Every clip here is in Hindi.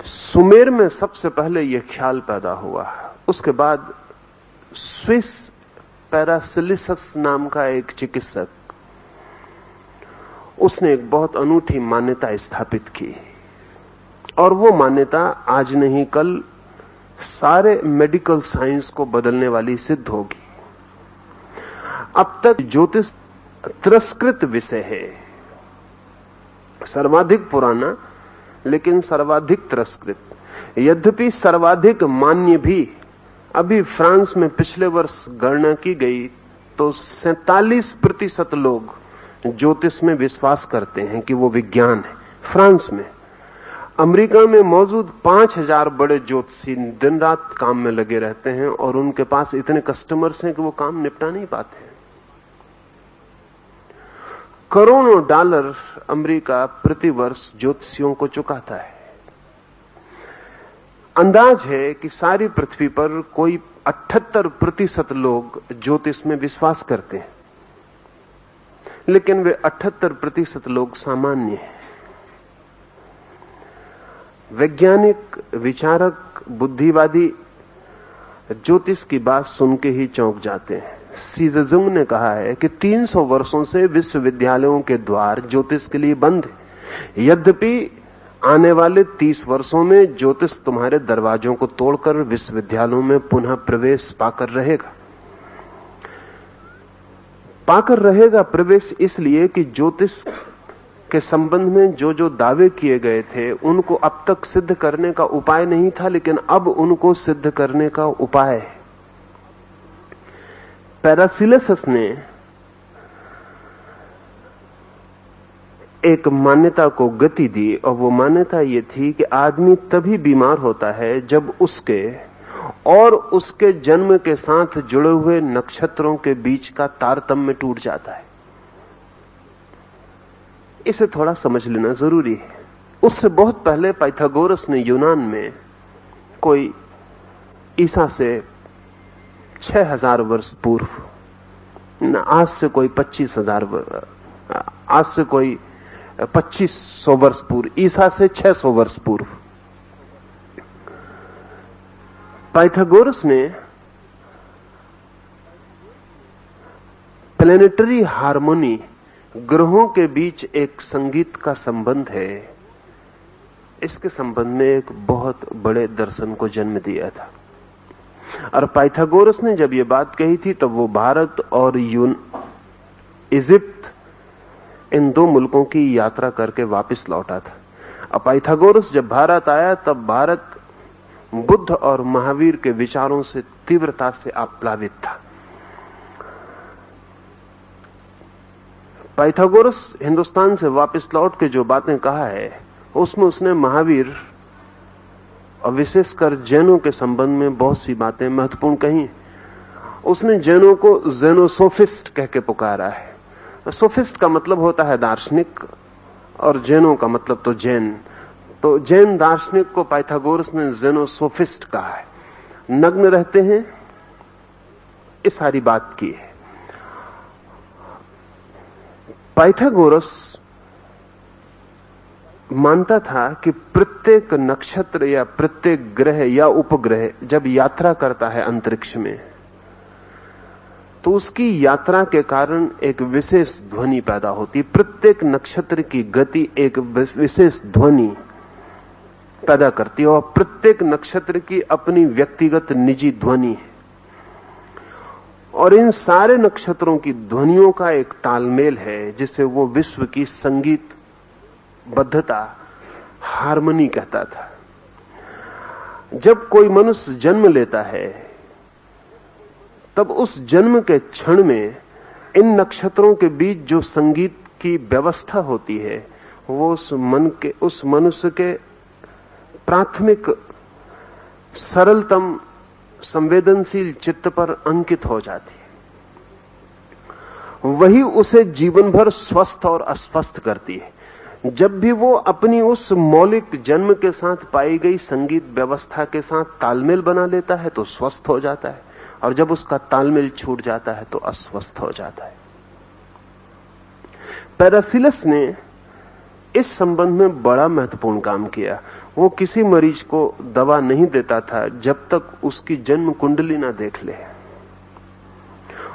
सुमेर में सबसे पहले यह ख्याल पैदा हुआ। उसके बाद स्विस पैरासिलिसस नाम का एक चिकित्सक, उसने एक बहुत अनूठी मान्यता स्थापित की, और वो मान्यता आज नहीं कल सारे मेडिकल साइंस को बदलने वाली सिद्ध होगी। अब तक ज्योतिष तिरस्कृत विषय है, सर्वाधिक पुराना लेकिन सर्वाधिक तिरस्कृत। यद्यपि सर्वाधिक मान्य भी। अभी फ्रांस में पिछले वर्ष गणना की गई तो 47% लोग ज्योतिष में विश्वास करते हैं कि वो विज्ञान है, फ्रांस में। अमेरिका में मौजूद 5000 बड़े ज्योतिषी दिन रात काम में लगे रहते हैं और उनके पास इतने कस्टमर्स हैं कि वो काम निपटा नहीं पाते। करोड़ों डॉलर अमेरिका प्रतिवर्ष ज्योतिषियों को चुकाता है। अंदाज है कि सारी पृथ्वी पर कोई 78% लोग ज्योतिष में विश्वास करते हैं, लेकिन वे 78% लोग सामान्य हैं। वैज्ञानिक, विचारक, बुद्धिवादी ज्योतिष की बात सुन के ही चौंक जाते हैं। सी जुंग ने कहा है कि 300 वर्षों से विश्वविद्यालयों के द्वार ज्योतिष के लिए बंद है। यद्यपि आने वाले 30 वर्षों में ज्योतिष तुम्हारे दरवाजों को तोड़कर विश्वविद्यालयों में पुनः प्रवेश पाकर रहेगा प्रवेश, इसलिए कि ज्योतिष के संबंध में जो जो दावे किए गए थे उनको अब तक सिद्ध करने का उपाय नहीं था, लेकिन अब उनको सिद्ध करने का उपाय है। पैरासिलिसस ने एक मान्यता को गति दी, और वो मान्यता ये थी कि आदमी तभी बीमार होता है जब उसके और उसके जन्म के साथ जुड़े हुए नक्षत्रों के बीच का तारतम्य टूट जाता है। इसे थोड़ा समझ लेना जरूरी है। उससे बहुत पहले पाइथागोरस ने यूनान में, कोई ईसा से 6000 वर्ष पूर्व, आज से कोई 2500 वर्ष पूर्व, ईसा से 600 वर्ष पूर्व, पाइथागोरस ने प्लेनेटरी हार्मोनी, ग्रहों के बीच एक संगीत का संबंध है, इसके संबंध में एक बहुत बड़े दर्शन को जन्म दिया था। और पाइथागोरस ने जब ये बात कही थी तब वो भारत और इजिप्ट, इन 2 मुल्कों की यात्रा करके वापस लौटा था। अब पाइथागोरस जब भारत आया तब भारत बुद्ध और महावीर के विचारों से तीव्रता से आप्लावित था। पाइथागोरस हिंदुस्तान से वापस लौट के जो बातें कहा है उसमें उसने महावीर और विशेषकर जैनों के संबंध में बहुत सी बातें महत्वपूर्ण कही। उसने जैनों को जेनोसोफिस्ट कह के पुकारा है। सोफिस्ट का मतलब होता है दार्शनिक, और जैनों का मतलब तो जैन। तो जैन दार्शनिक को पाइथागोरस ने जेनोसोफिस्ट कहा है। नग्न रहते हैं, इस सारी बात की है। पाइथागोरस मानता था कि प्रत्येक नक्षत्र या प्रत्येक ग्रह या उपग्रह जब यात्रा करता है अंतरिक्ष में, तो उसकी यात्रा के कारण एक विशेष ध्वनि पैदा होती। प्रत्येक नक्षत्र की गति एक विशेष ध्वनि पैदा करती है, और प्रत्येक नक्षत्र की अपनी व्यक्तिगत निजी ध्वनि है। और इन सारे नक्षत्रों की ध्वनियों का एक तालमेल है, जिसे वो विश्व की संगीत बद्धता, हार्मनी कहता था। जब कोई मनुष्य जन्म लेता है तब उस जन्म के क्षण में इन नक्षत्रों के बीच जो संगीत की व्यवस्था होती है वो उस मनुष्य के प्राथमिक सरलतम संवेदनशील चित्त पर अंकित हो जाती है। वही उसे जीवन भर स्वस्थ और अस्वस्थ करती है। जब भी वो अपनी उस मौलिक जन्म के साथ पाई गई संगीत व्यवस्था के साथ तालमेल बना लेता है तो स्वस्थ हो जाता है, और जब उसका तालमेल छूट जाता है तो अस्वस्थ हो जाता है। पैरासिलिस ने इस संबंध में बड़ा महत्वपूर्ण काम किया। वो किसी मरीज को दवा नहीं देता था जब तक उसकी जन्म कुंडली ना देख ले।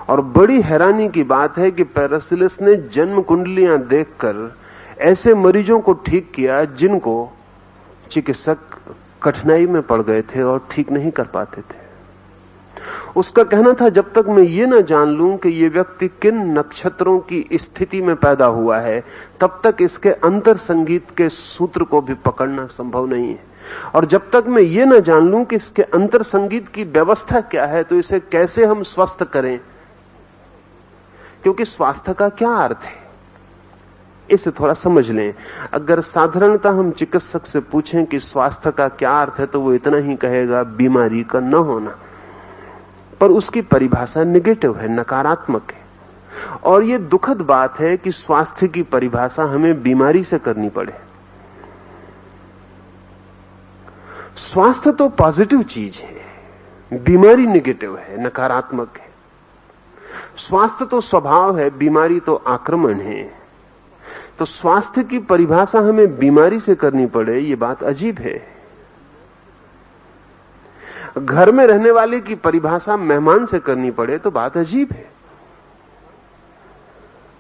और बड़ी हैरानी की बात है कि पैरासिलिस ने जन्म कुंडलियां देखकर ऐसे मरीजों को ठीक किया जिनको चिकित्सक कठिनाई में पड़ गए थे और ठीक नहीं कर पाते थे। उसका कहना था, जब तक मैं ये ना जान लूं कि ये व्यक्ति किन नक्षत्रों की स्थिति में पैदा हुआ है, तब तक इसके अंतर संगीत के सूत्र को भी पकड़ना संभव नहीं है। और जब तक मैं ये ना जान लूं कि इसके अंतर संगीत की व्यवस्था क्या है, तो इसे कैसे हम स्वस्थ करें। क्योंकि स्वास्थ्य का क्या अर्थ है, इसे थोड़ा समझ लें। अगर साधारणतः हम चिकित्सक से पूछें कि स्वास्थ्य का क्या अर्थ है, तो वो इतना ही कहेगा, बीमारी का न होना। पर उसकी परिभाषा नेगेटिव है, नकारात्मक है। और ये दुखद बात है कि स्वास्थ्य की परिभाषा हमें बीमारी से करनी पड़े। स्वास्थ्य तो पॉजिटिव चीज है, बीमारी नेगेटिव है, नकारात्मक है। स्वास्थ्य तो स्वभाव है, बीमारी तो आक्रमण है। तो स्वास्थ्य की परिभाषा हमें बीमारी से करनी पड़े, ये बात अजीब है। घर में रहने वाले की परिभाषा मेहमान से करनी पड़े तो बात अजीब है।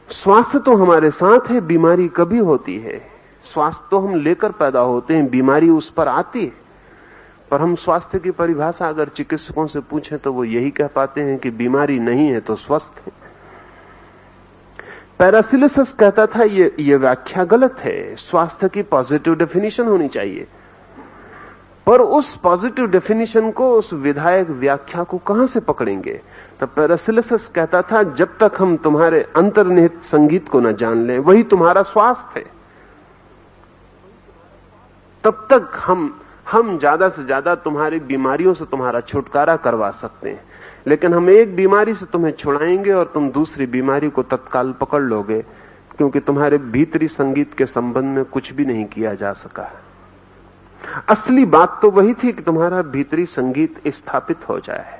स्वास्थ्य तो हमारे साथ है, बीमारी कभी होती है। स्वास्थ्य तो हम लेकर पैदा होते हैं, बीमारी उस पर आती है। पर हम स्वास्थ्य की परिभाषा अगर चिकित्सकों से पूछें तो वो यही कह पाते हैं कि बीमारी नहीं है तो स्वस्थ है। पैरासिलिस कहता था ये व्याख्या गलत है, स्वास्थ्य की पॉजिटिव डेफिनेशन होनी चाहिए। पर उस पॉजिटिव डेफिनेशन को, उस विधायक व्याख्या को कहां से पकड़ेंगे। तब पैरासिलिस कहता था, जब तक हम तुम्हारे अंतर्निहित संगीत को न जान लें, वही तुम्हारा स्वास्थ्य है, तब तक हम ज्यादा से ज्यादा तुम्हारी बीमारियों से तुम्हारा छुटकारा करवा सकते हैं। लेकिन हम एक बीमारी से तुम्हें छुड़ाएंगे और तुम दूसरी बीमारी को तत्काल पकड़ लोगे, क्योंकि तुम्हारे भीतरी संगीत के संबंध में कुछ भी नहीं किया जा सका। असली बात तो वही थी कि तुम्हारा भीतरी संगीत स्थापित हो जाए।